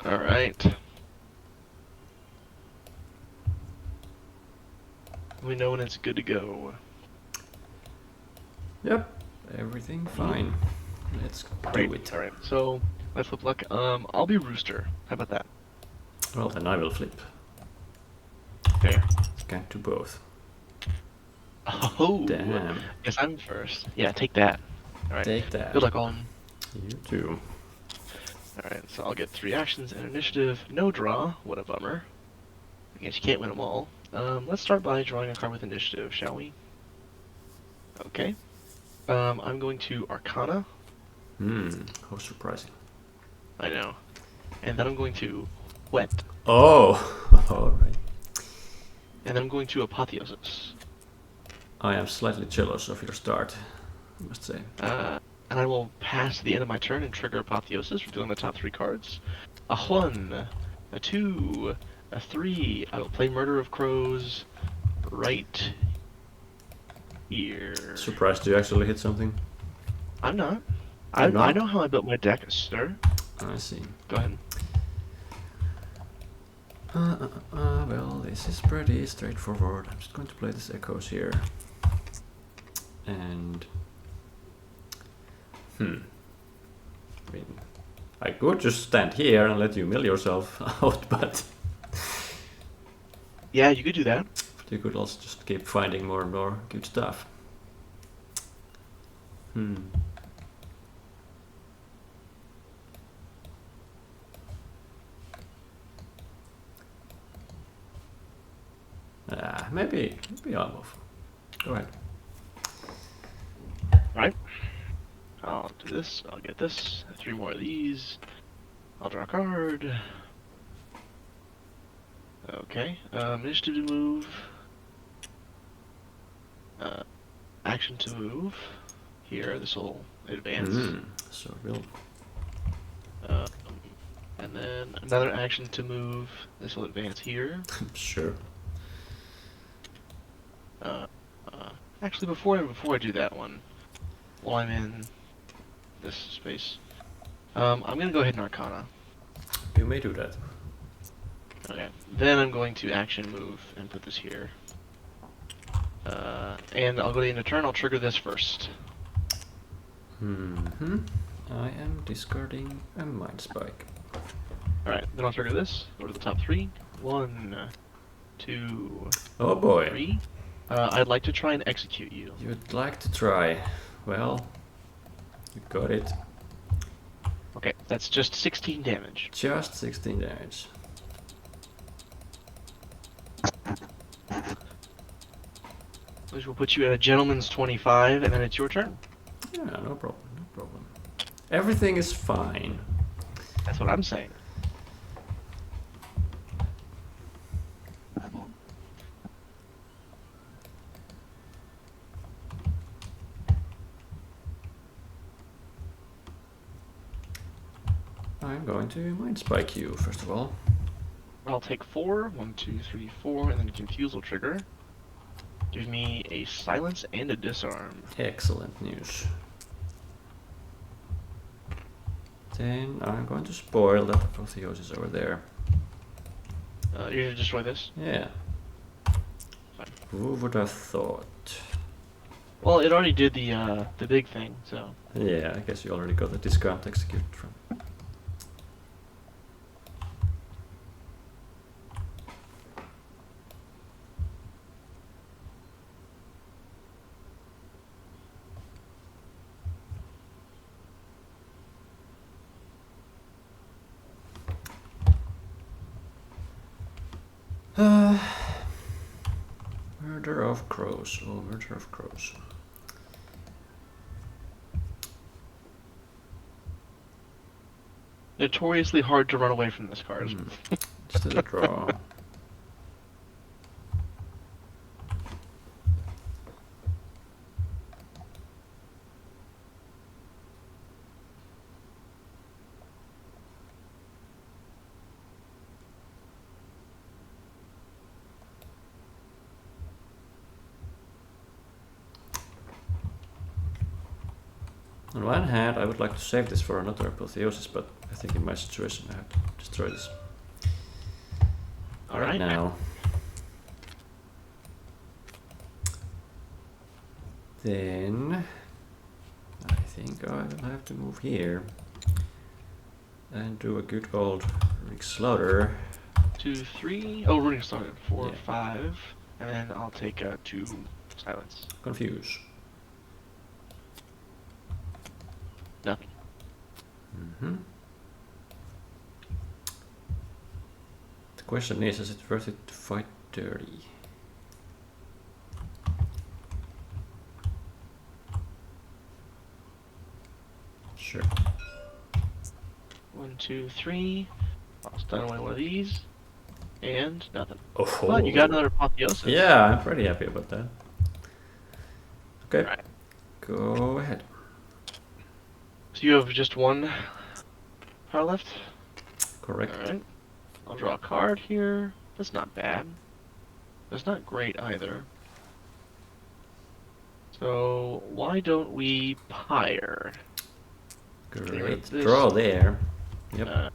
All right. We know when it's good to go. Yep, everything fine. Let's do it. All right. So my flip luck. I'll be Rooster. How about that? Well, then I will flip. Fair. Can't do both. Oh. Damn. Guess I'm first. Yeah, take that. All right. Take that. Good luck, Alden. You too. All right. So I'll get 3 actions and initiative. No draw. What a bummer. I guess you can't win them all. Let's start by drawing a card with initiative, shall we? Okay. I'm going to Arcana. How surprising. I know. And then I'm going to Wet. Oh, alright. And then I'm going to Apotheosis. I am slightly jealous of your start, I must say. And I will pass to the end of my turn and trigger Apotheosis, revealing the top 3 cards. A 1, a 2, a 3. I will play Murder of Crows right here. Surprised you actually hit something? I'm not. You're I not? know how I built my deck, sir. I see. Go ahead. Well, this is pretty straightforward. I'm just going to play this Echoes here. And... I mean, I could just stand here and let you mill yourself out, but... Yeah, you could do that. But you could also just keep finding more and more good stuff. Maybe I'll move. Go ahead. Right. I'll do this. I'll get this. 3 more of these. I'll draw a card. Okay. Initiative to move. Action to move. Here, this will advance. So real. And then another action to move. This will advance here. Sure. Actually, before I do that one, while I'm in this space, I'm gonna go ahead and Arcana. You may do that. Okay. Then I'm going to action move and put this here. And I'll go to the end of turn. I'll trigger this first. I am discarding a Mind Spike. Alright, then I'll trigger this. Go to the top 3. 1, 2, Oh boy. 3. I'd like to try and execute you. You'd like to try. Well, you got it. Okay, that's just 16 damage. Just 16 damage. Which will put you at a gentleman's 25, and then it's your turn. Yeah, no problem, no problem. Everything is fine. That's what I'm saying. I'm going to Mind Spike you, first of all. I'll take 4. 1, 2, 3, 4, and then Confuse will trigger. Give me a silence and a disarm. Excellent news. Then I'm going to spoil that Apotheosis over there. You're gonna destroy this? Yeah. Fine. Who would have thought? Well, it already did the big thing, so. Yeah, I guess you already got the discount executed from. Murder of Crows. Oh, Murder of Crows. Notoriously hard to run away from this card. Still a draw. On one hand, I would like to save this for another apotheosis, but I think in my situation I have to destroy this. All right right. now. Then I think I will have to move here and do a good old rig slaughter. 2, 3. Oh, running started. 4, Yeah. 5, and then I'll take 2 silence. Confuse. Nothing. Mm-hmm. The question is it worth it to fight dirty? Sure. 1, 2, 3. I'll stun away one of these, and nothing. Oh, But you got another apotheosis. Yeah, I'm pretty happy about that. Okay, Right. go ahead. So you have just 1 power left? Correct. Alright. I'll draw a card here. That's not bad. That's not great either. So why don't we pyre? Great draw there. Yep.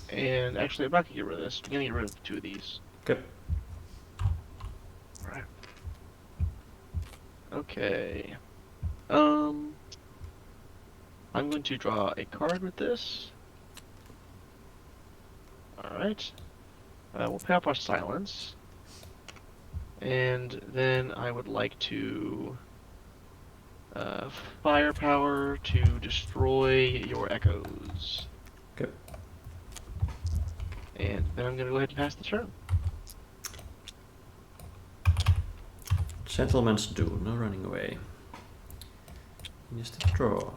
And actually, I'm not gonna get rid of this. I'm gonna get rid of 2 of these. Okay. Right. Okay. I'm going to draw a card with this. Alright. We'll pay off our silence. And then I would like to firepower to destroy your echoes. Okay. And then I'm going to go ahead and pass the turn. Gentleman's duel, no running away. Just a draw.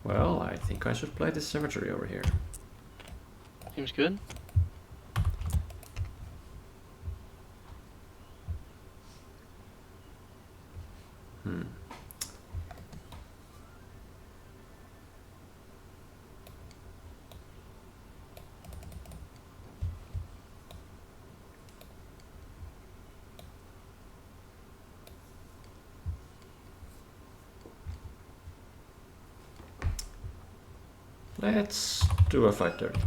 Well, I think I should play this cemetery over here. Seems good. Let's do a fight dirty.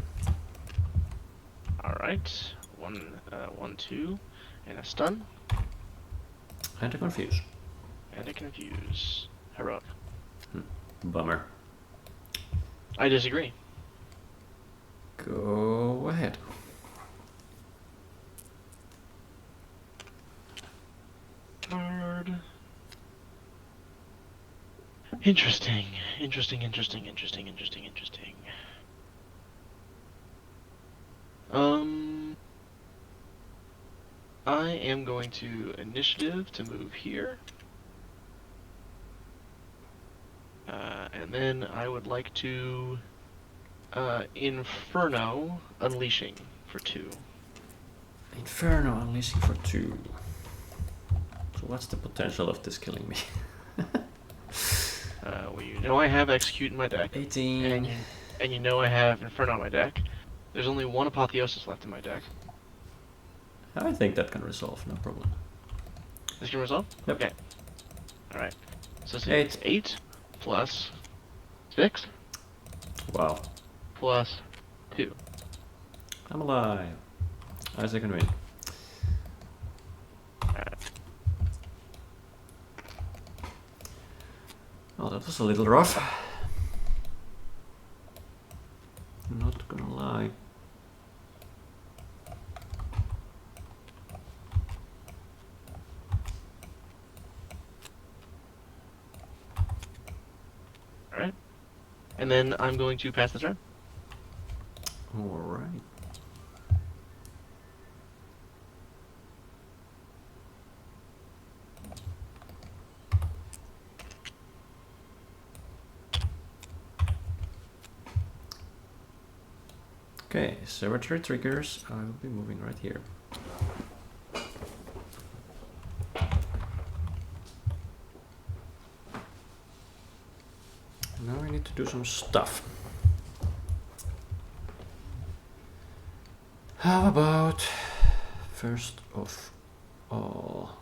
Alright. 1, 2, and a stun. And a confuse. And a confuse. Heroic. Bummer. I disagree. Go ahead. Card. Interesting. Interesting. I am going to initiative to move here. And then I would like to Inferno Unleashing for 2. Inferno unleashing for 2. So what's the potential of this killing me? Well, you know I have Execute in my deck. 18. And you know I have Inferno on my deck. There's only 1 Apotheosis left in my deck. I think that can resolve, no problem. This can resolve? Yep. Okay. Alright. So it's 8. 8 plus 6 Wow. plus 2. I'm alive. Isaac can win. Oh, that was a little rough. Not gonna lie. Alright. And then I'm going to pass the turn. Alright. Okay, cemetery triggers. I will be moving right here. Now we need to do some stuff. How about first of all.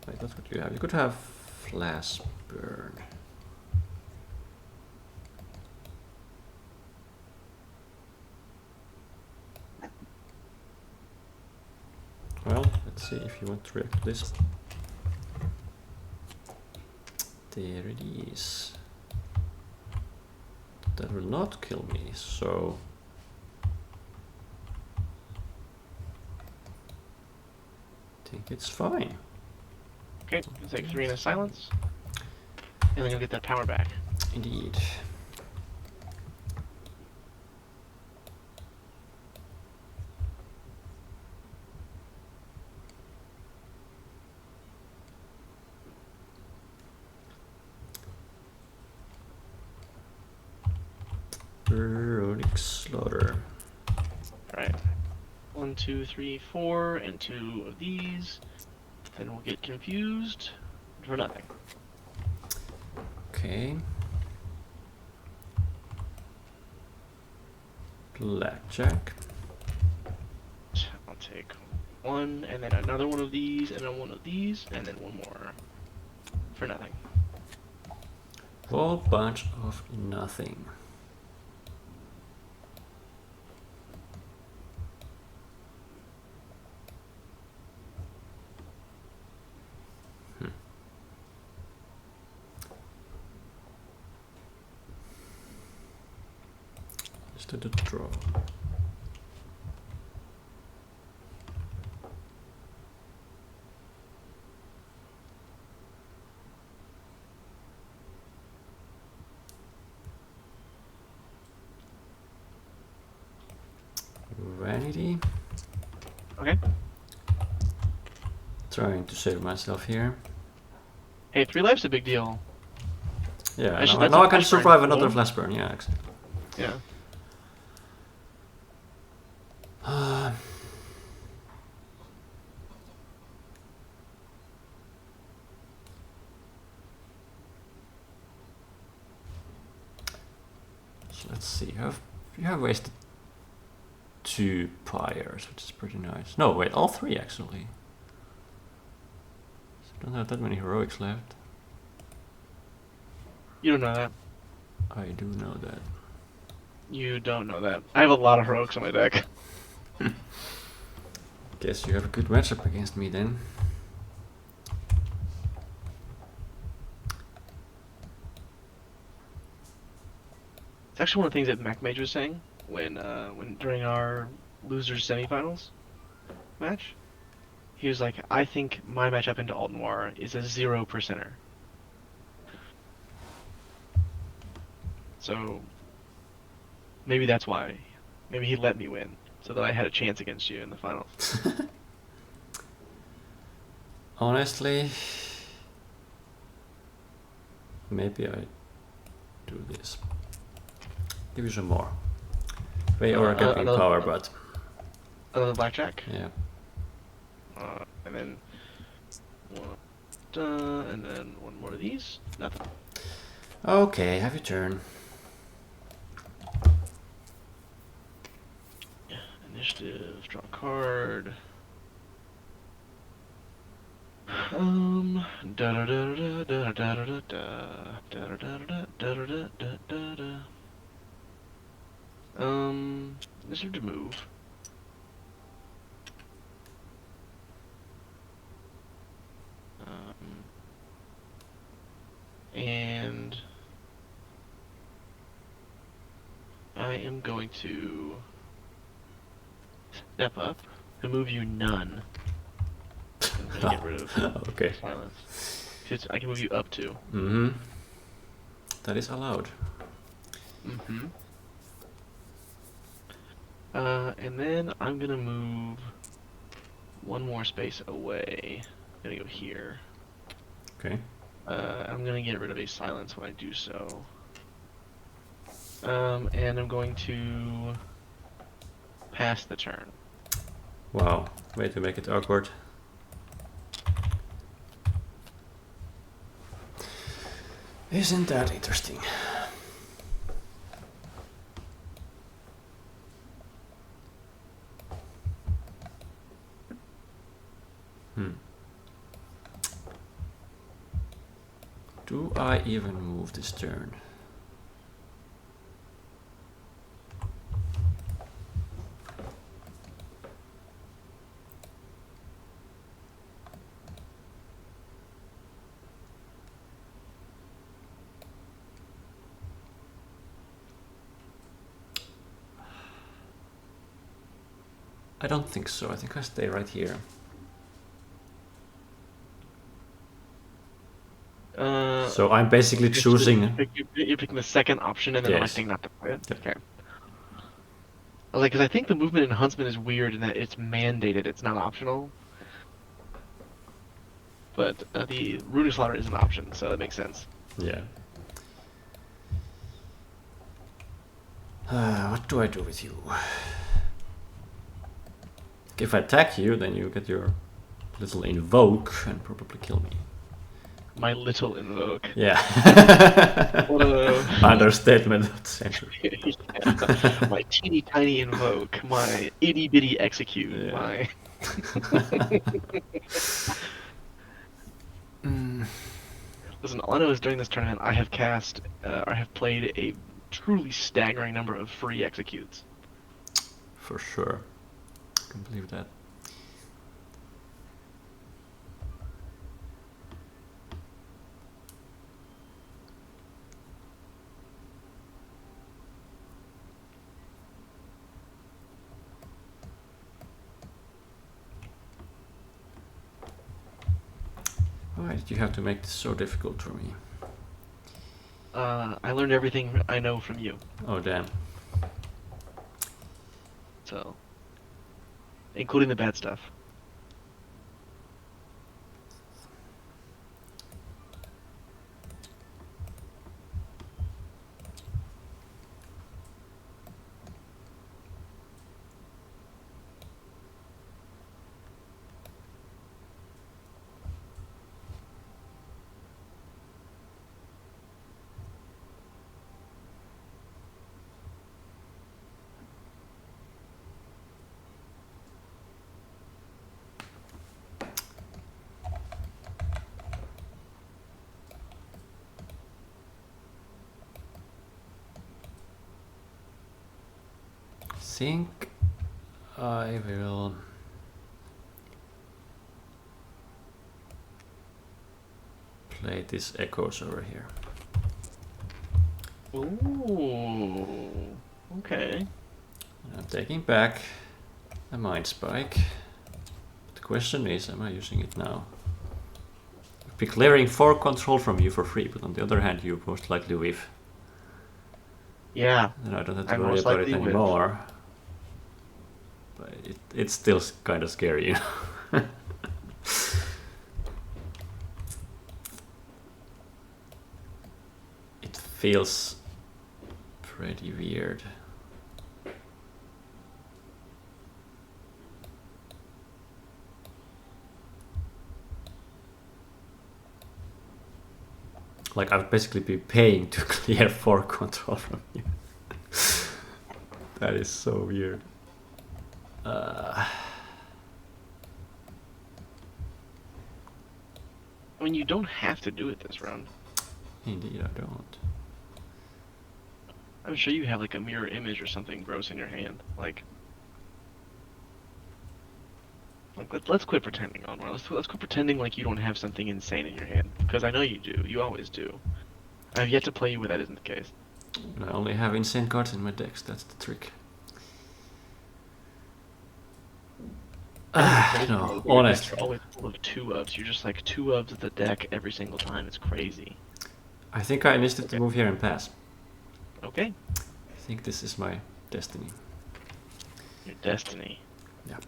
Wait, what could you have? You could have flash burn. Well, let's see if you want to react to this. There it is. That will not kill me, so... I think it's fine. Okay, we'll take 3 in a silence. And then you'll get that power back. Indeed. Runic Slaughter. Alright. 1, 2, 3, 4, and 2 of these. Then we'll get confused for nothing. Okay. Blackjack. I'll take 1, and then another one of these, and then one of these, and then one more. For nothing. Whole bunch of nothing. To the draw. Vanity. Okay. Trying to save myself here. Hey, 3 life's a big deal. Yeah, Actually, now I can flash burn. survive another Cool. flash burn. Yeah, exactly. Yeah. So let's see. You have wasted 2 pyres, which is pretty nice. No, wait, all 3 actually. So I don't have that many heroics left. You don't know that. I do know that. You don't know that. I have a lot of heroics on my deck. Guess you have a good matchup against me then. It's actually one of the things that Mac Mage was saying when during our losers semifinals match. He was like, I think my matchup into Aldenwar is a 0%er. So maybe that's why. Maybe he let me win so that I had a chance against you in the finals. Honestly, maybe I do this. Give you some more. Way or getting power, but Another blackjack. yeah. And then and then one more of these. Nothing. Okay, have your turn. Initiative. Draw a card. Da da da da da da da da da da da da da da da da. Initiative to move. And I am going to step up to move you none. And get rid of Okay. silence. I can move you up to. Mm-hmm. That is allowed. Mm-hmm. And then I'm gonna move one more space away. I'm gonna go here. Okay. I'm gonna get rid of a silence when I do so. And I'm going to pass the turn. Wow. Way to make it awkward. Isn't that interesting? Do I even move this turn? I don't think so. I think I stay right here. So I'm basically choosing. You're picking the second option and then Yes. electing not to play it? Yep. Okay. I was like, because I think the movement in Huntsman is weird in that it's mandated, it's not optional. But the Runic Slaughter is an option, so that makes sense. Yeah. What do I do with you? If I attack you, then you get your little invoke and probably kill me. My little invoke. Yeah. What a... Understatement of the century. Yeah. My teeny tiny invoke. My itty bitty execute. Yeah. My... Listen, all I know is during this tournament I have cast, I have played a truly staggering number of free executes. For sure. I can believe that. Why did you have to make this so difficult for me? I learned everything I know from you, Oh damn. so... including the bad stuff. Think I will play this echoes over here. Ooh, okay. I'm taking back a mind spike. The question is, am I using it now? I'd be clearing 4 control from you for free, but on the other hand, you most likely whiff. Yeah. And I don't have to I worry most about it likely whiff. anymore. But it's still kind of scary, you know. It feels pretty weird. Like I've basically been paying to clear 4 control from you. That is so weird. I mean, you don't have to do it this round. Indeed, I don't. I'm sure you have like a mirror image or something gross in your hand. Like let's quit pretending, Onwar. Let's quit pretending like you don't have something insane in your hand, because I know you do. You always do. I've yet to play you where that isn't the case. I only have insane cards in my decks. That's the trick. No, honestly. You're always full of 2-ofs. You're just like 2-ofs of the deck every single time. It's crazy. I think I initiated to move here and pass. Okay. I think this is my destiny. Your destiny. Yeah.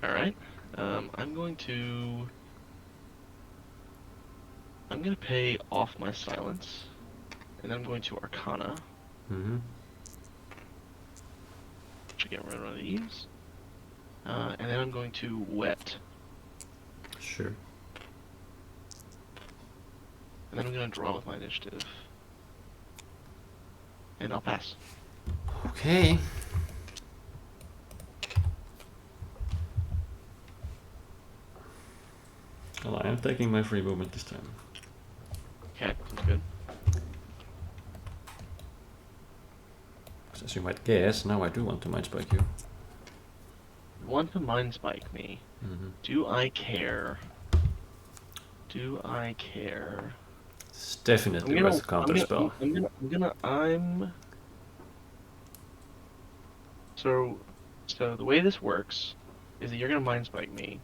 Alright. I'm going to pay off my silence. And then I'm going to Arcana. Mm-hmm. Which I get rid of one of these. And then I'm going to Wet. Sure. And then I'm going to draw with my initiative. And I'll pass. Okay. Well, I am taking my free movement this time. Okay, that's good. As you might guess, now I do want to mind spike you. Want to mind spike me? Do I care? Do I care? It's definitely worth a counter spell. So the way this works is that you're gonna mind spike me,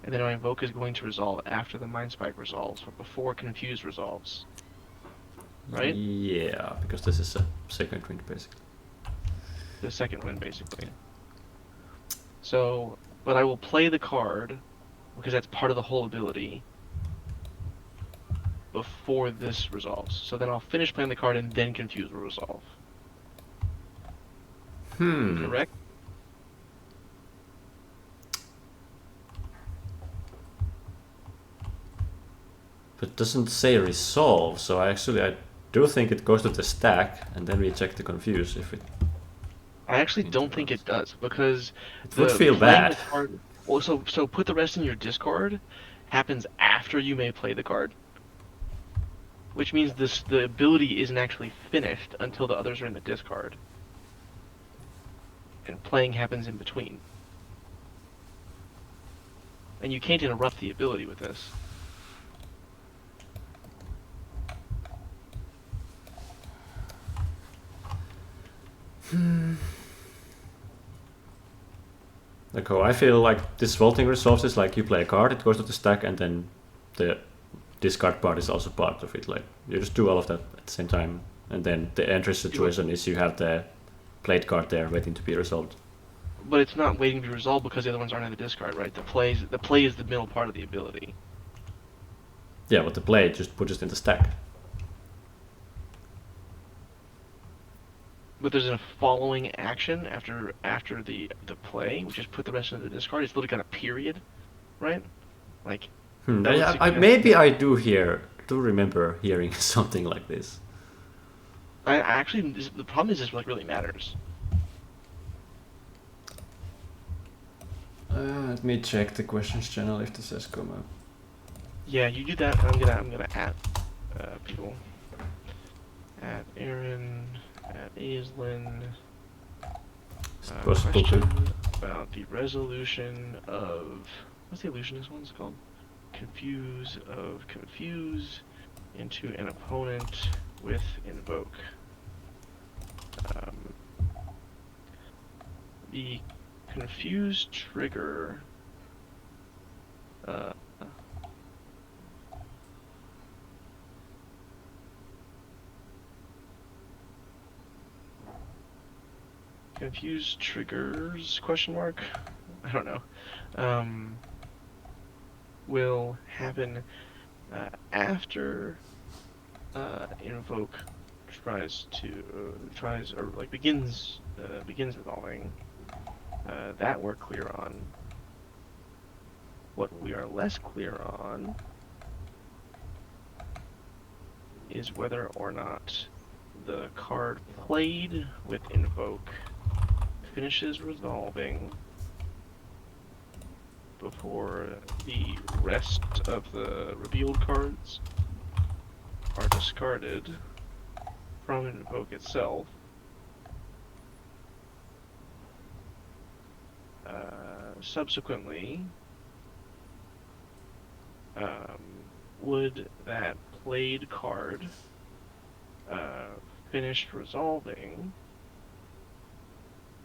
and then my invoke is going to resolve after the mind spike resolves, but before confuse resolves. Right? Yeah, because this is a second wind basically. The second wind basically. So, but I will play the card because that's part of the whole ability before this resolves. So then I'll finish playing the card and then confuse will resolve. Correct? But it doesn't say resolve, so I do think it goes to the stack, and then we check the confuse if it... I actually don't think it does, because it would feel bad. Card, well, so put the rest in your discard happens after you may play the card. Which means the ability isn't actually finished until the others are in the discard. And playing happens in between. And you can't interrupt the ability with this. Like, oh, I feel like this vaulting resolves like you play a card, it goes to the stack, and then the discard part is also part of it. Like, you just do all of that at the same time, and then the entry situation is you have the played card there waiting to be resolved. But it's not waiting to be resolved because the other ones aren't in the discard, right? The play is the middle part of the ability. Yeah, but the play just puts it in the stack. But there's a following action after the play, which is put the rest into the discard. It's literally kind of period, right? Like. Maybe I do remember hearing something like this. I actually, the problem is this like really matters. Let me check the questions channel if this has come up. Yeah, you do that. I'm gonna add people. At Aaron, at Aislinn. Question about the resolution of what's the illusionist one's called? Confuse into an opponent with invoke. The confuse trigger confuse triggers question mark? I don't know. Will happen after invoke begins evolving. That we're clear on. What we are less clear on is whether or not the card played with invoke finishes resolving before the rest of the revealed cards are discarded from invoke itself. Subsequently, would that played card finish resolving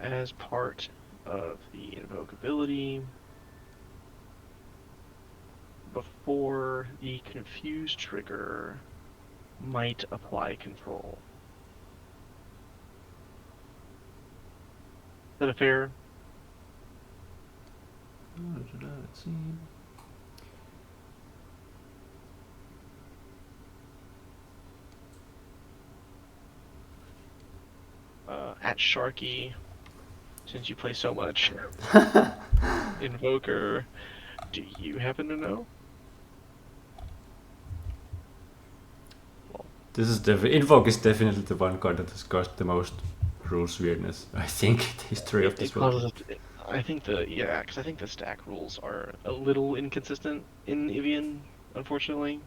as part of the invoke ability before the confuse trigger might apply control? Is that a fair? Let's see. At Sharky, since you play so much Invoker, do you happen to know? This is Invoke is definitely the one card that has caused the most rules weirdness, I think, in the history of this one. I think because I think the stack rules are a little inconsistent in Ivion, unfortunately.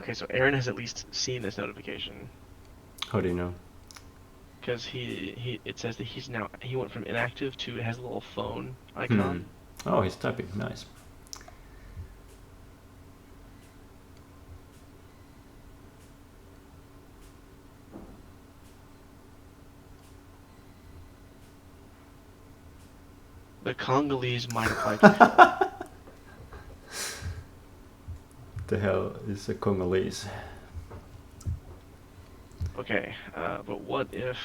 Okay, so Aaron has at least seen this notification. How do you know? Because it says that he went from inactive to it has a little phone Hmm. icon. Oh, he's typing. Nice. The Congolese might apply to you. The hell is a Congolese? Okay, but what if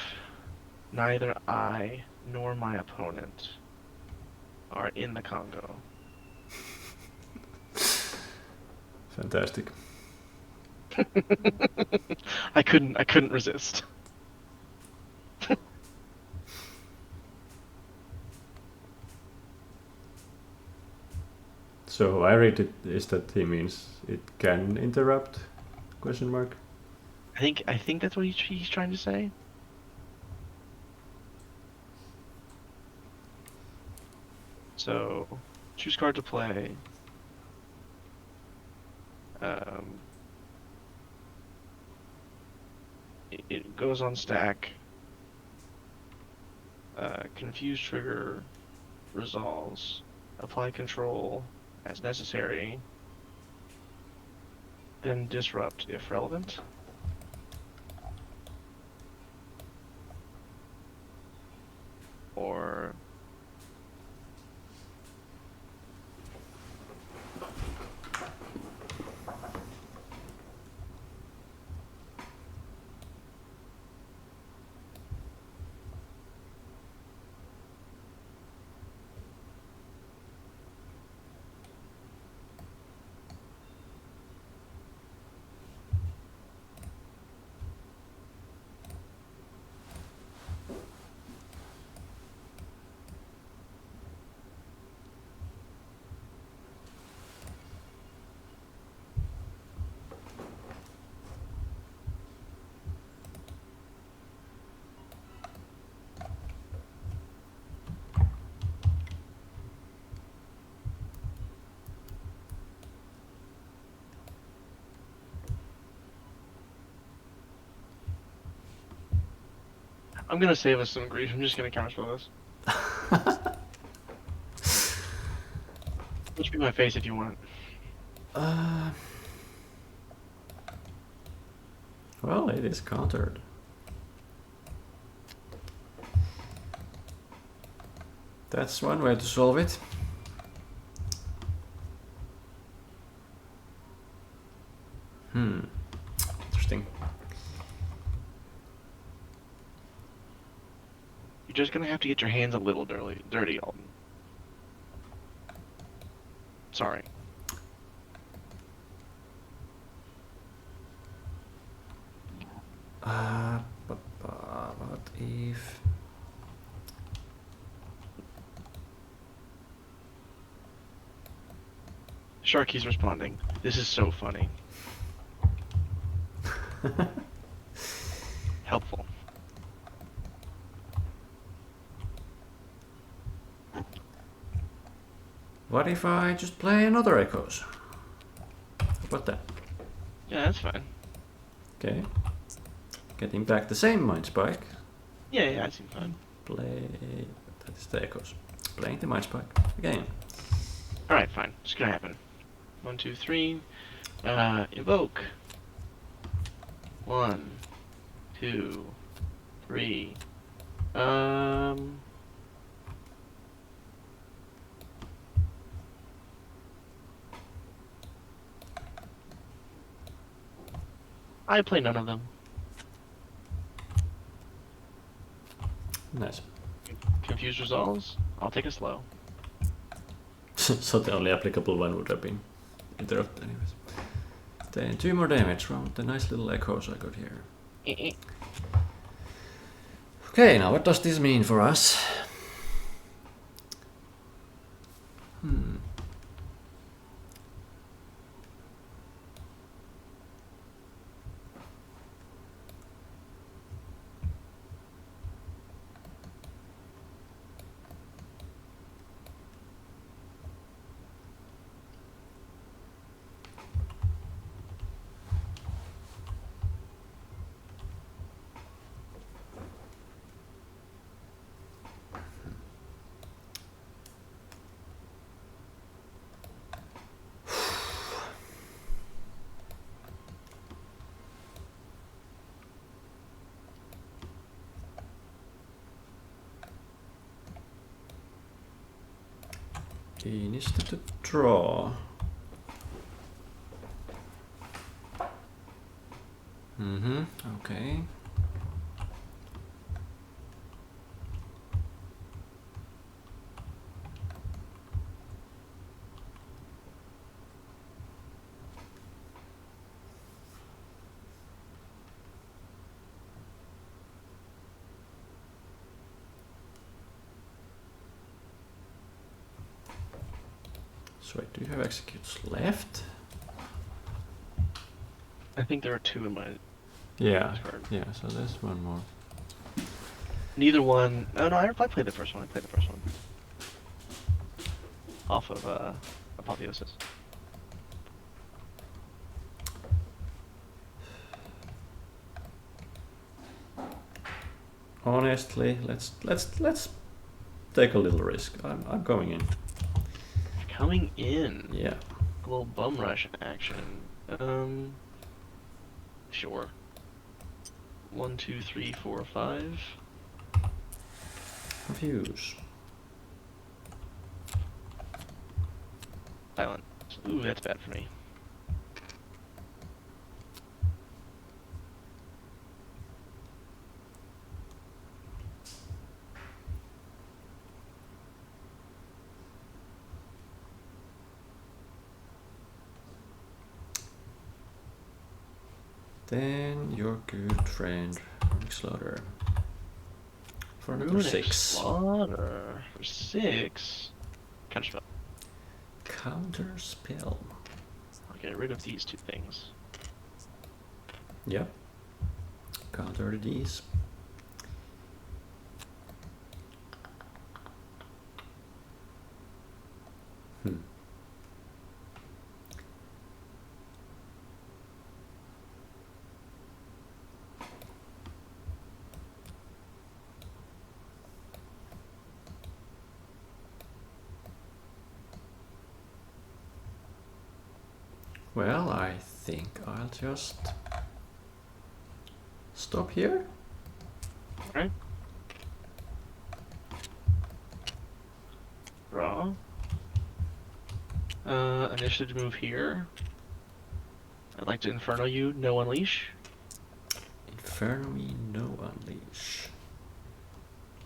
neither I nor my opponent are in the Congo? Fantastic. I couldn't resist. So I read it is that he means it can interrupt? Question mark. I think that's what he's trying to say. So, choose card to play. Um, it goes on stack. Confuse trigger resolves. Apply control as necessary. Then disrupt if relevant. Or I'm gonna save us some grief. I'm just gonna counterspell this. Which be my face if you want. Well, it is countered. That's one way to solve it. Interesting. You're just gonna have to get your hands a little dirty, Alden. Sorry. What if... Sharky's responding. This is so funny. Helpful. What if I just play another Echoes? How about that? Yeah, that's fine. Okay. Getting back the same Mind Spike. Yeah, that seems fine. Play... That is the Echoes. Playing the Mind Spike again. Alright, fine. It's gonna happen. 1, 2, 3. Invoke. 1, 2, 3. I play none of them. Nice. Confused resolves. I'll take a slow. So the only applicable one would have been interrupt anyways. Then 2 more damage from the nice little Echoes I got here. Okay, now what does this mean for us? Initiative draw. Okay. So wait, do you have executes left? I think there are 2 in my Yeah. card. Yeah, so there's one more. Neither one. Oh no, I played the first one. I played the first one. Off of Apotheosis. Honestly, let's take a little risk. I'm going in. Coming in. Yeah. A little bum rush action. Sure. 1, 2, 3, 4, 5. Confuse. Silent. Ooh, that's bad for me. Then your good friend Runic Slaughter. For another Runic 6. Slaughter. For 6. Counterspell. Counter spell. I'll get rid of these 2 things. Yep. Counter these. Well, I think I'll just stop here. Alright. Draw. Initiative to move here. I'd like to Inferno you, no unleash. Inferno me, no unleash.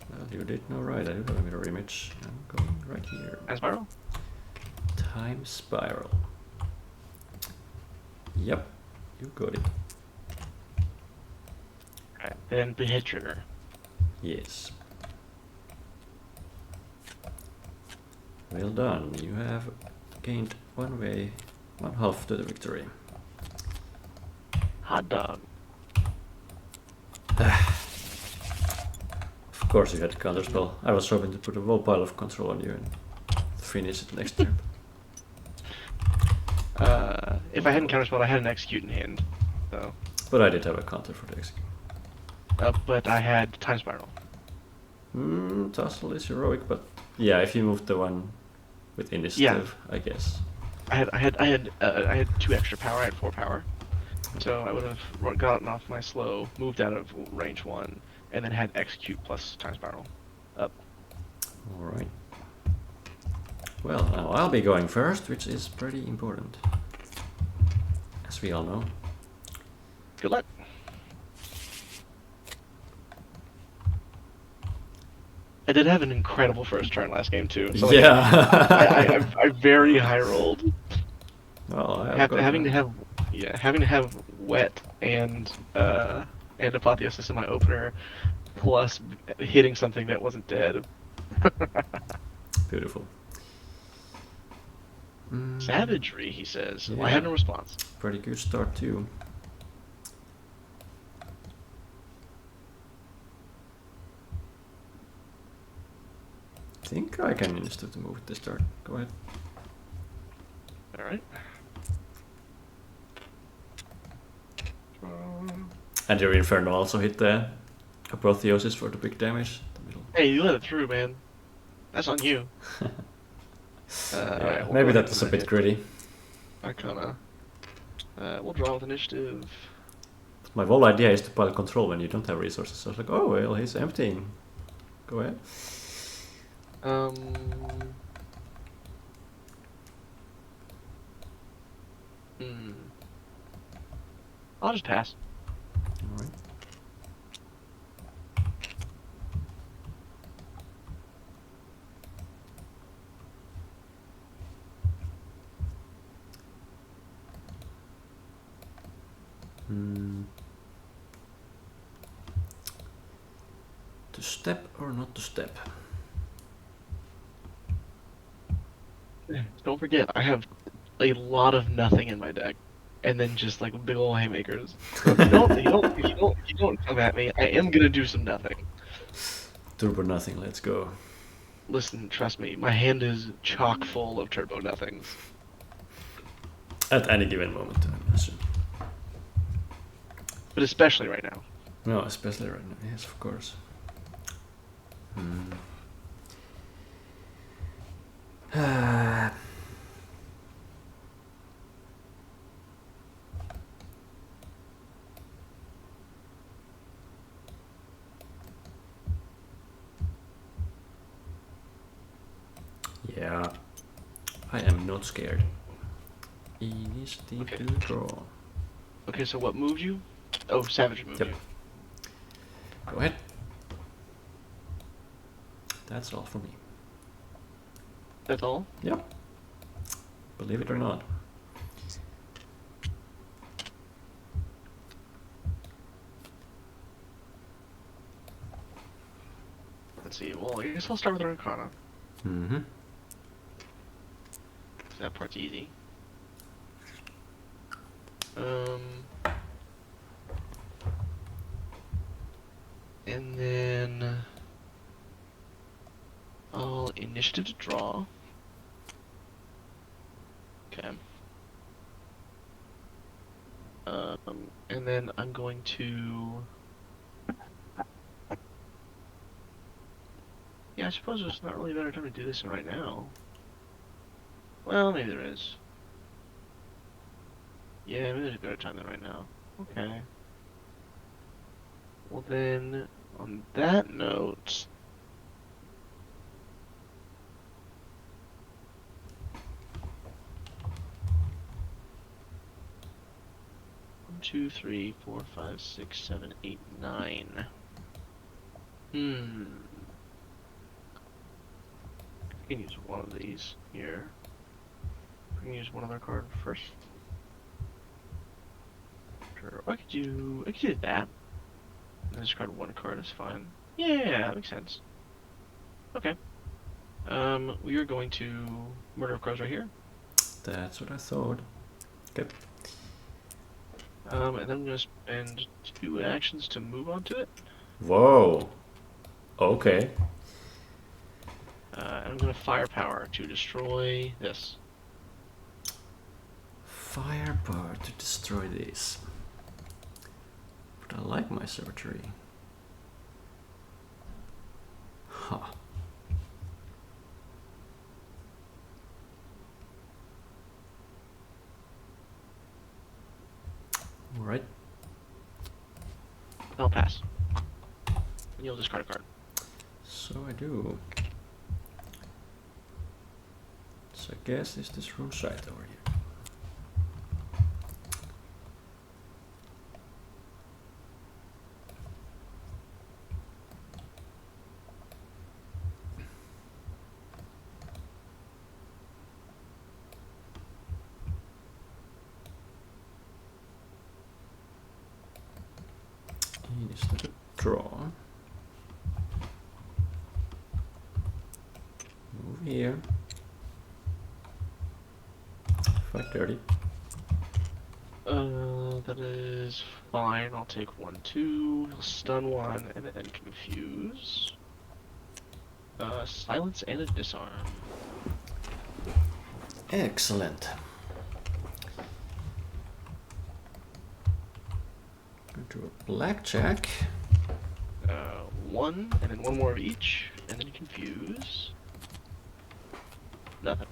Well, you did no right. I do have a mirror image. I'm going right here. Time spiral? Time spiral. Yep, you got it. Alright, then behead trigger. Yes. Well done. You have gained 1/2 to the victory. Hot dog. Of course you had counterspell. I was hoping to put a whole pile of control on you and finish it next turn. If I hadn't counterspelled, I had an execute in hand. So. But I did have a counter for the execute. But I had time spiral. Tussle is heroic, but yeah, if you moved the one with initiative, I guess. I had 2 extra power. I had 4 power. So I would have gotten off my slow, moved out of range 1, and then had execute plus time spiral up. Alright. Well, now I'll be going first, which is pretty important. As we all know. Good luck. I did have an incredible first turn last game too. So yeah. I very high rolled. Well, having to have wet and apotheosis in my opener, plus hitting something that wasn't dead. Beautiful. Savagery, he says. Yeah. Well, I had no response. Pretty good start too. I think I can instead move at this turn. Go ahead. Alright. And your Inferno also hit the Apotheosis for the big damage. The middle. Hey, you let it through, man. That's on you. Yeah, right, we'll maybe go that was a ahead bit gritty. Arcana. We'll draw with initiative. My whole idea is to pile control when you don't have resources. So I was like, oh well, he's emptying. Go ahead. Hmm. I'll just pass. Alright. Hmm. To step or not to step? Don't forget, I have a lot of nothing in my deck, and then just like big ol' haymakers. So if you don't come at me, I am gonna do some nothing. Turbo nothing, let's go. Listen, trust me, my hand is chock full of turbo nothings. At any given moment, I imagine. But especially right now. No, especially right now. Yes, of course. Hmm. Yeah, I am not scared. Initiative Okay. to draw. Okay, so what moved you? Oh, Savage moved Yep. you. Go ahead. That's all for me. That's all? Yep. Believe it or not. Let's see. Well, I guess I'll start with Arcana. Mm-hmm. That part's easy. Um, and then I'll initiative to draw. Okay. And then I'm going to. Yeah, I suppose there's not really a better time to do this right now. Well, maybe there is. Yeah, maybe there's a better time than right now. Okay. Well then, on that note, 1, 2, 3, 4, 5, 6, 7, 8, 9. Hmm. I can use one of these here. I can use one other card first. Sure. I could do that. And discard one card is fine. Yeah, that makes sense. Okay. We are going to Murder of Crows right here. That's what I thought. Okay. And then I'm gonna spend 2 actions to move on to it. Whoa. Okay. And I'm gonna Firepower to destroy this. Firepower to destroy this. But I like my surgery. Huh. Alright. I'll pass. And you'll discard a card. So I do. So I guess it's this room side over here. Instead of draw. Move here. 530. That is fine. I'll take 1, 2. He'll stun 1, and then confuse. Silence and a disarm. Excellent. Go to a blackjack. 1, and then 1 more of each, and then confuse. Nothing.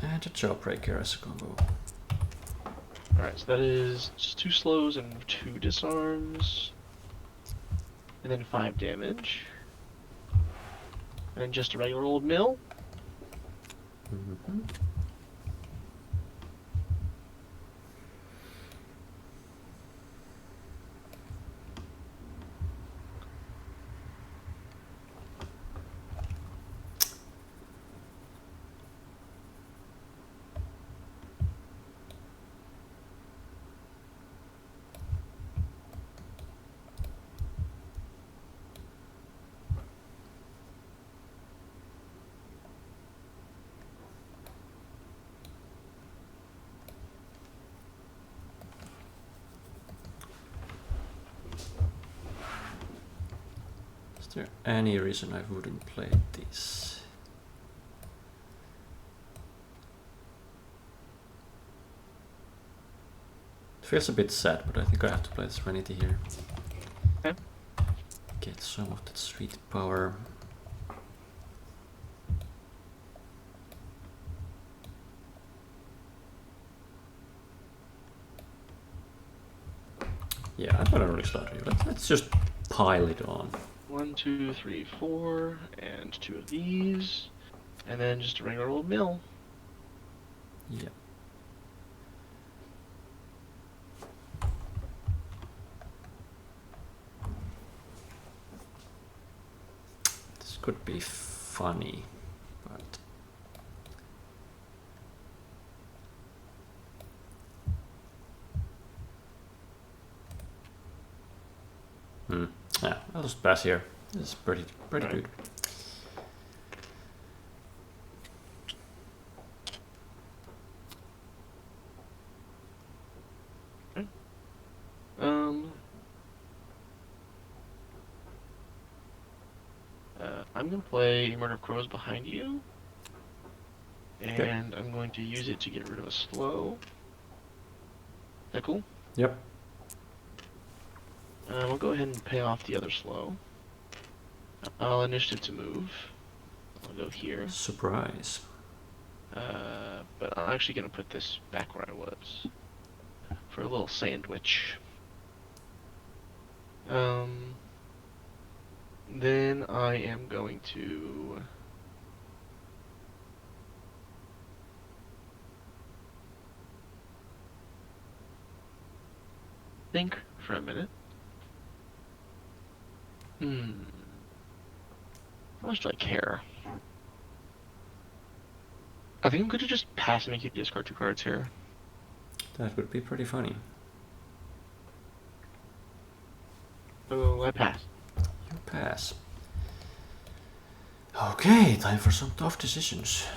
And a jawbreaker as a combo. Alright, so that is just 2 slows and 2 disarms. And then 5 damage. And then just a regular old mill. Mm-hmm. there any reason I wouldn't play this? It feels a bit sad, but I think I have to play the Serenity here. Okay. Get some of that sweet power. Yeah, I'm gonna really start here. Let's just pile it on. 1, 2, 3, 4, and 2 of these, and then just a regular old mill. Yeah. This could be funny, but yeah, I'll just pass here. This is pretty Right. good. I'm gonna play Murder of Crows behind you, and I'm going to use it to get rid of a slow. Is that cool? Yep. We'll go ahead and pay off the other slow. I'll initiative to move. I'll go here. Surprise. But I'm actually gonna put this back where I was for a little sandwich. Then I am going to think for a minute. How much do I care? I think I'm going to just pass and make you discard 2 cards here. That would be pretty funny. So I pass. You pass. Okay, time for some tough decisions.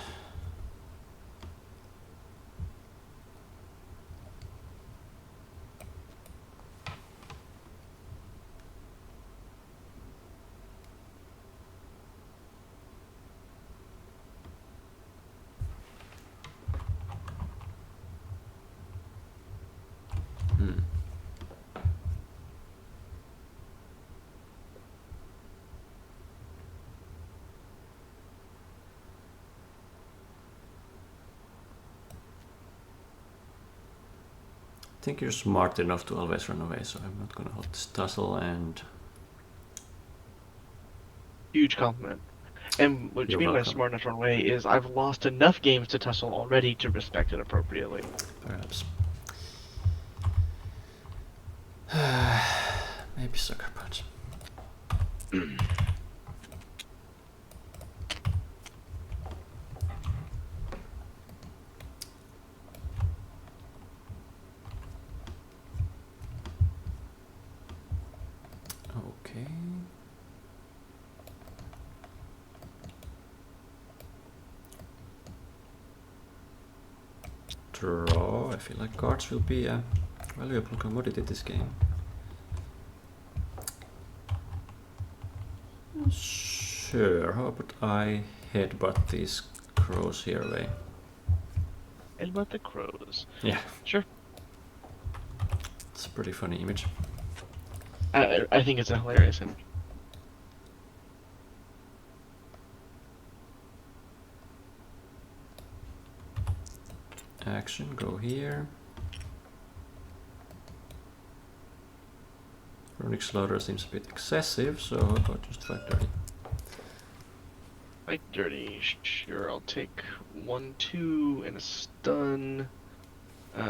I think you're smart enough to always run away, so I'm not gonna hold this tussle and... Huge compliment. And what you mean by smart enough to run away is I've lost enough games to tussle already to respect it appropriately. Perhaps. Maybe Sucker Punch. Okay. Draw. I feel like cards will be a valuable commodity this game. Sure, how about I headbutt these crows here away? Headbutt the crows. Yeah. Sure. It's a pretty funny image. I think it's a hilarious image. Action, go here. Chronic Slaughter seems a bit excessive, so how about just fight dirty? Fight dirty, sure, I'll take 1, 2, and a stun. Yeah,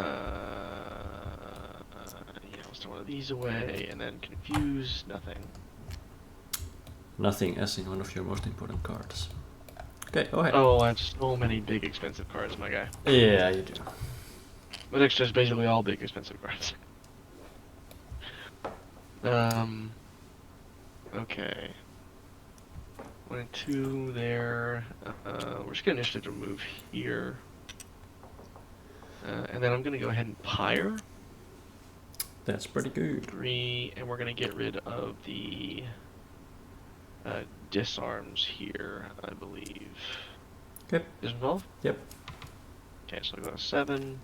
I'll start one of these away, and then confuse, nothing. Nothing as in one of your most important cards. Okay, go ahead. Oh, I have so many big expensive cards, my guy. Yeah, you do. But it's just basically all big expensive cards. Okay. 1 and 2 there. We're just gonna initiative to move here. And then I'm gonna go ahead and pyre. That's pretty good. 3, and we're gonna get rid of the disarms here, I believe. Yep. Disinvolve? Yep. Okay, so I go to 7.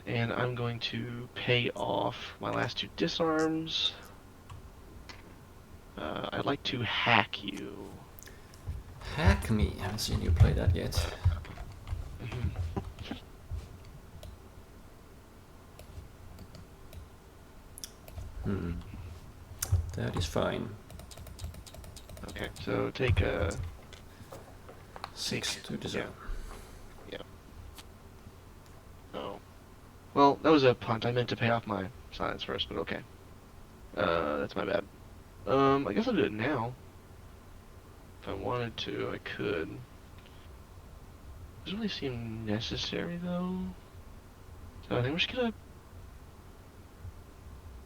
And I'm going to pay off my last 2 disarms. I'd like to hack you. Hack me. I haven't seen you play that yet. That is fine. Okay, so take a 6 to disarm. Yeah. Oh. Well, that was a punt. I meant to pay off my science first, but okay. That's my bad. I guess I'll do it now. If I wanted to, I could. Doesn't really seem necessary, though. So I think we're just gonna...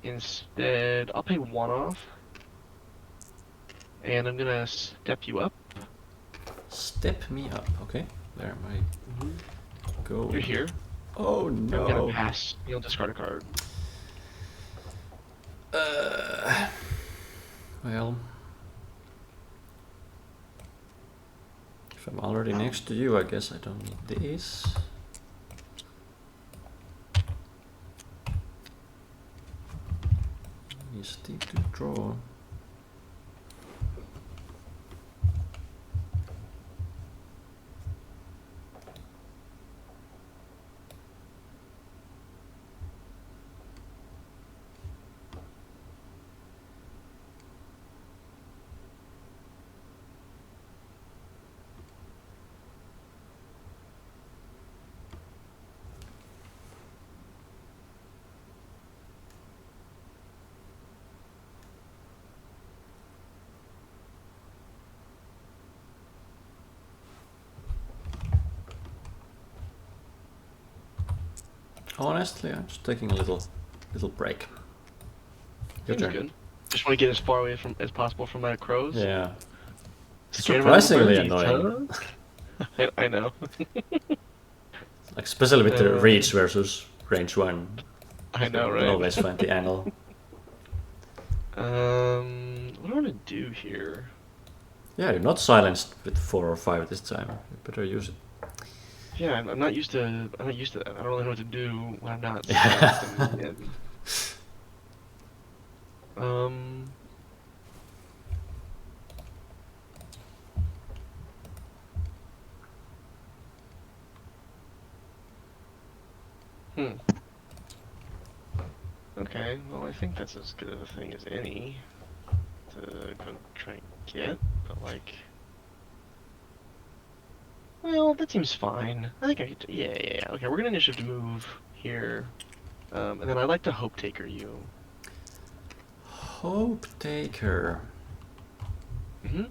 Instead, I'll pay 1 off. And I'm gonna step you up. Step me up, okay. Where am I going? You're here. Oh I'm gonna no. pass. You'll discard a card. Well, if I'm already next to you, I guess I don't need this. It's deep to draw. Honestly, I'm just taking a little break. Your Seems turn. good. Just want to get as far away from as possible from my crows. Yeah. Scared of my little Surprisingly birdies, annoying. huh? I know. Like especially with the reach versus range 1. I know, You right? always find the angle. What do I want to do here? Yeah, you're not silenced with 4 or 5 this time. You better use it. Yeah, I'm not used to. I'm not used to that. I don't really know what to do when I'm not silenced and- Okay, well, I think that's as good of a thing as any to go try and get, but like... Well, that seems fine. I think I could... Yeah. Okay, we're gonna initiative to move here. And then I'd like to Hope Taker you. Hope Taker. Mm-hmm.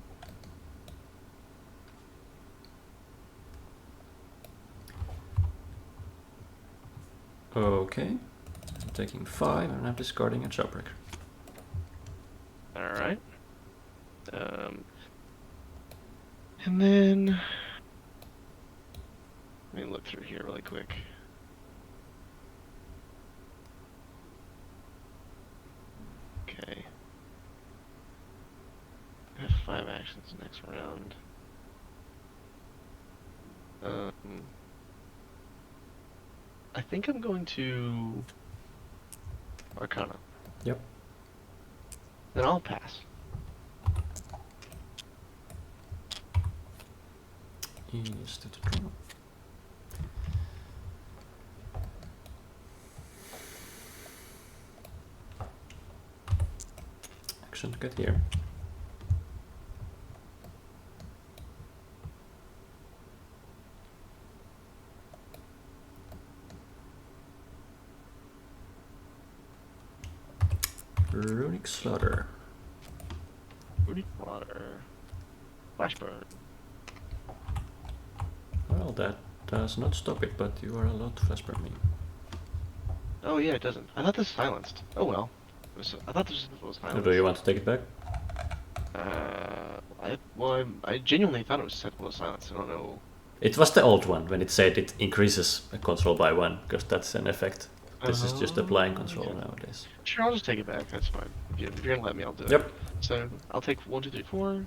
Okay. I'm taking 5 and I'm discarding a Jawbreaker. Alright. And then... Let me look through here really quick. Okay. I have 5 actions next round. I think I'm going to Arcana. Yep. Then I'll pass. Is to the draw. Action to get here. Runic Slaughter. Runic Water. Flashburn. Well, that does not stop it, but you are allowed to flashburn me. Oh yeah, it doesn't. I thought this silenced. Oh well. I thought this was silenced. Do you want to take it back? I genuinely thought it was set to silence. I don't know. It was the old one when it said it increases a control by 1, because that's an effect. This is just applying control Okay. nowadays. Sure, I'll just take it back. That's fine. If you're gonna let me, I'll do it. Yep. So I'll take 1, 2, 3, 4,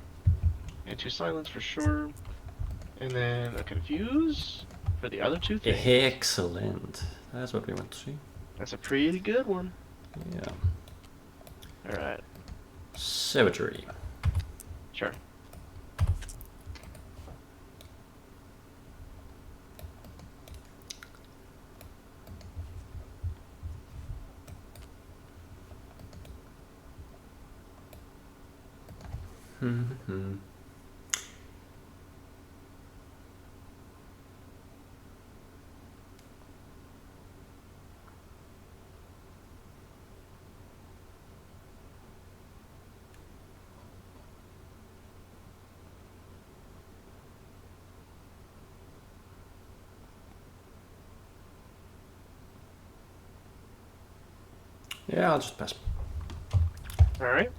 and 2 silence for sure, and then a confuse for the other 2 things. Excellent. That's what we want to see. That's a pretty good one. Yeah. All right. Savagery. Sure. Yeah, I'll just pass. All right.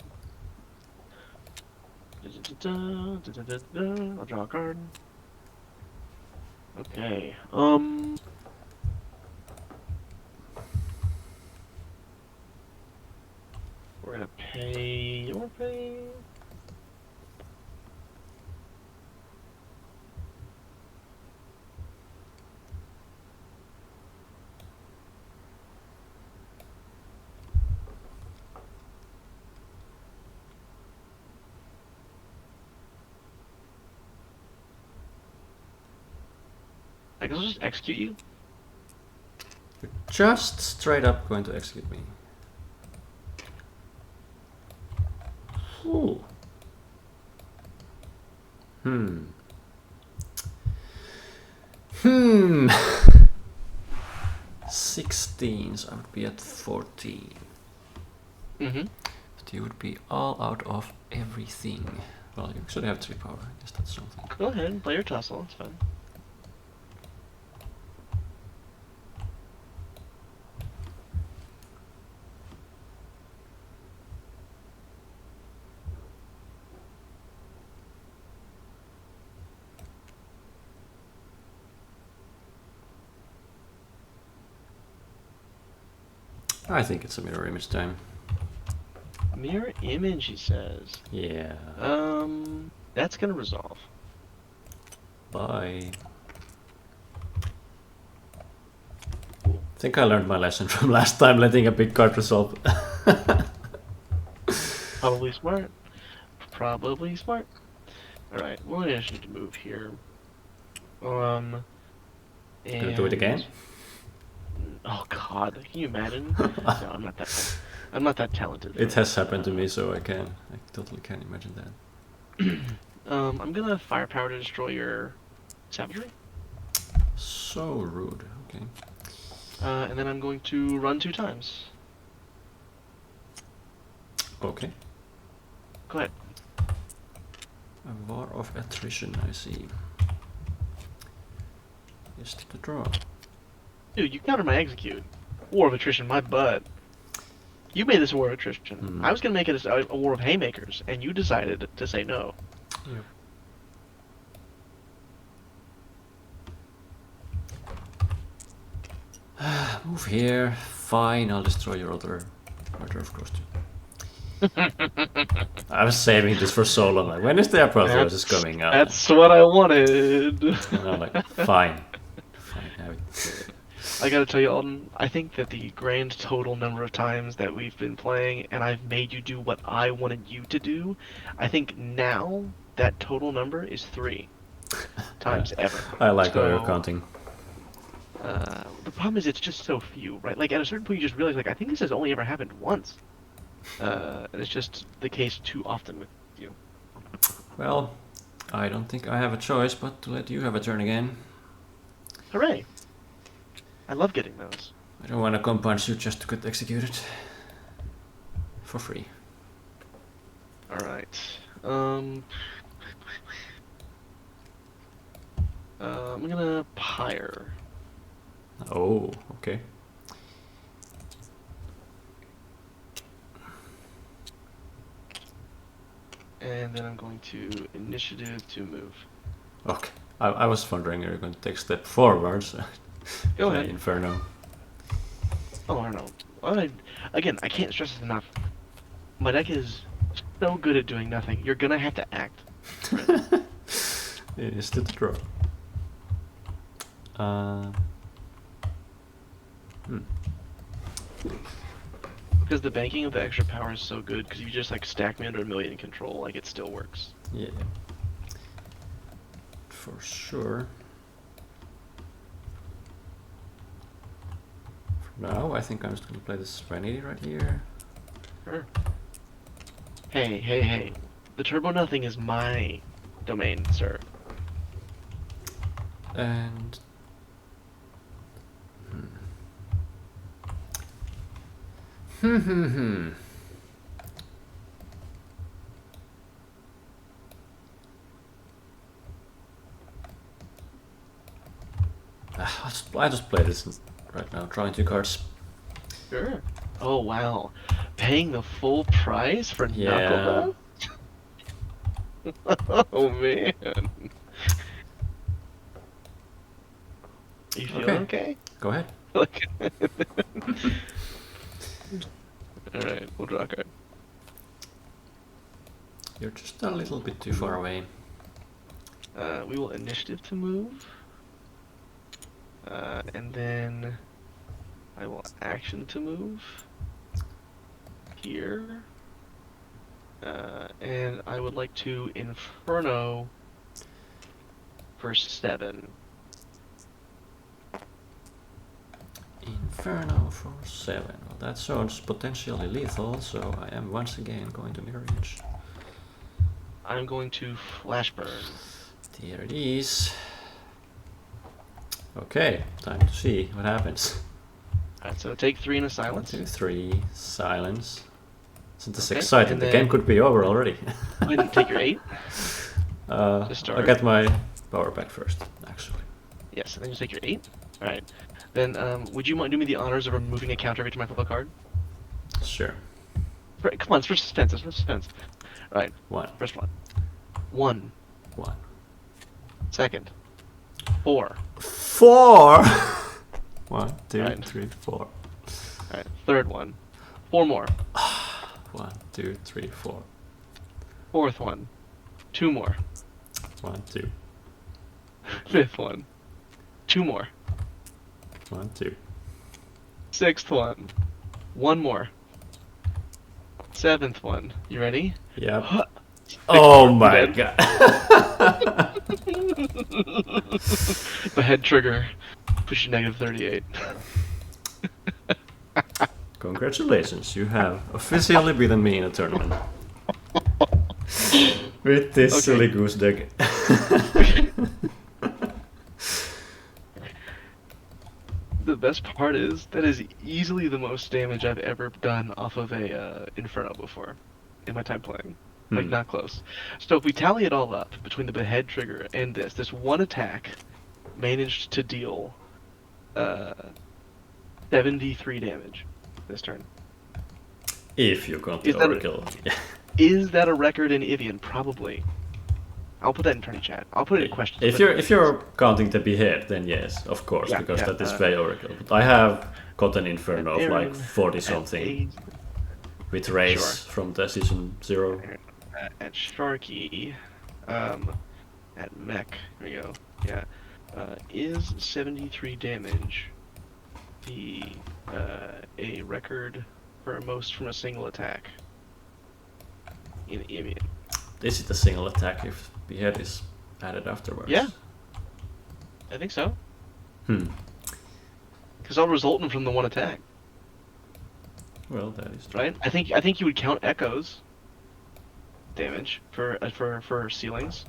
I'll draw a card. Okay. We're gonna pay your pay. I guess I'll just execute you. You're just straight up going to execute me. Ooh. 16s, I would be at 14. Mm-hmm. But you would be all out of everything. Well, you actually have 3 power. I guess that's something. Go ahead and play your tussle. It's fine. I think it's a mirror image time. Mirror image, he says. Yeah. That's gonna resolve. Bye. I think I learned my lesson from last time, letting a big card resolve. Probably smart. Probably smart. Alright, well, I just need to move here. Gonna do it again? Oh god, can you imagine? No, I'm not that. I'm not that talented. It has happened to me, so I totally can imagine that. I'm gonna firepower to destroy your savagery. So rude. Okay. And then I'm going to run 2 times. Okay. Go ahead. A war of attrition, I see. Just the draw. Dude, you countered my execute. War of attrition, my butt. You made this a war of attrition. I was gonna make it a war of haymakers, and you decided to say no. Yep. Move here. Fine, I'll destroy your other murder, of course, too. I was saving this for so long. Like, when is the apotheosis coming out? That's what I wanted. And I'm like, fine. Fine, have it. I gotta tell you, Alden, I think that the grand total number of times that we've been playing and I've made you do what I wanted you to do, I think now that total number is 3 times ever. I like how you're counting. The problem is it's just so few, right? Like, at a certain point you just realize, like, I think this has only ever happened once. And it's just the case too often with you. Well, I don't think I have a choice but to let you have a turn again. Hooray! I love getting those. I don't want to compound you just to get executed. For free. Alright. I'm gonna pyre. Oh, okay. And then I'm going to initiative to move. Okay. I was wondering, you're going to take a step forwards. Go ahead. Inferno. Oh, I don't know. Again, I can't stress this enough. My deck is so good at doing nothing. You're gonna have to act. Right? It is the draw. Because the banking of the extra power is so good, because you just like stack me under a million in control, like it still works. Yeah. For sure. For now, I think I'm just gonna play this Serenity right here. Sure. Hey. The turbo nothing is my domain, sir. And I just play this right now, drawing 2 cards. Sure. Oh wow. Paying the full price for Yeah. Knuckle? Oh man. You feeling okay? Go ahead. Alright, we'll draw a card. You're just a little bit too far away. We will initiative to move. And then I will action to move. Here. And I would like to Inferno for 7. Inferno for 7. Well, that sounds potentially lethal, so I am once again going to mirror image. I'm going to Flash Burn. There it is. Okay, time to see what happens. Alright, so take 3 in a silence. 1, 2, 3, silence. Isn't this Okay, exciting? and The then- game could be over already. Go ahead and take your 8. I'll start. get my power back first, actually. Yes, and then you take your 8. Alright. Then, would you mind doing me the honors of removing a counter every time I flip a card? Sure. Come on, it's for suspense. It's for suspense. Alright, 1, first one. 1. 1. Second. 4. 4! 1, 2, Right. 3, 4. Alright, third one. 4 more. 1, 2, 3, 4. Fourth one. 2 more. 1, 2. Fifth one. 2 more. 1, 2. Sixth one. 1 more. Seventh one. You ready? Yep. Huh. Oh my Dead. god. The head trigger. Push you -38. Congratulations, you have officially beaten me in a tournament. With this Okay. silly goose deck. The best part is, that is easily the most damage I've ever done off of a Inferno before in my time playing. Like, not close. So if we tally it all up between the behead trigger and this one attack managed to deal 73 damage this turn. If you count the Is that a- Oracle. Is that a record in Ivion? Probably. I'll put that in tourney chat. I'll put it in questions. If you're counting the behead, then yes, of course, Yeah, because yeah, that is way Oracle. But I have got an Inferno of like 40 something with race Sure. from the season 0. At Sharky, at Mech, here we go. Yeah, is 73 damage a record for most from a single attack in Ivion? Is it a single attack if behead is added afterwards? Yeah. I think so. Because all resulting from the one attack, Well, that is true. right? I think you would count echoes damage for ceilings.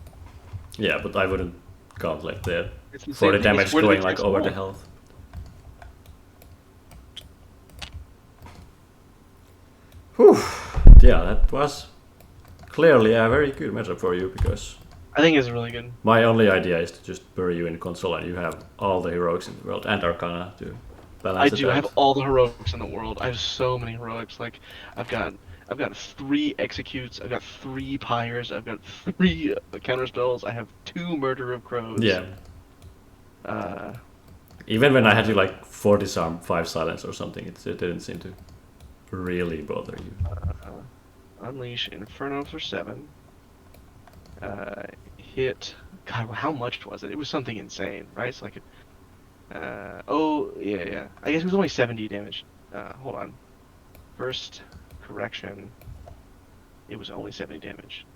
Yeah, but I wouldn't count like the It's the 40 same thing, damage it's where the going like attacks over the fall. health. Whew. Yeah, that was clearly a very good matchup for you, because I think it's really good. my only idea is to just bury you in console and you have all the heroics in the world and Arcana to balance I it do. I out. have all the heroics in the world. I have so many heroics. Like, I've got 3 executes. I've got 3 pyres. I've got 3 counter spells. I have 2 murder of crows. Yeah. Even when I had you like 4 disarm, 5 silence or something, it didn't seem to really bother you. Unleash Inferno for 7. Hit. God, how much was it? It was something insane, right? So like, oh yeah. I guess it was only 70 damage. Hold on. First correction. It was only 70 damage.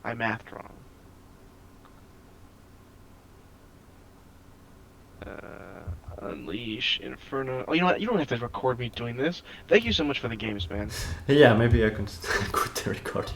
I mathed wrong. Unleash Inferno. Oh, you know what? You don't have to record me doing this. Thank you so much for the games, man. Yeah, maybe I can quit the recording.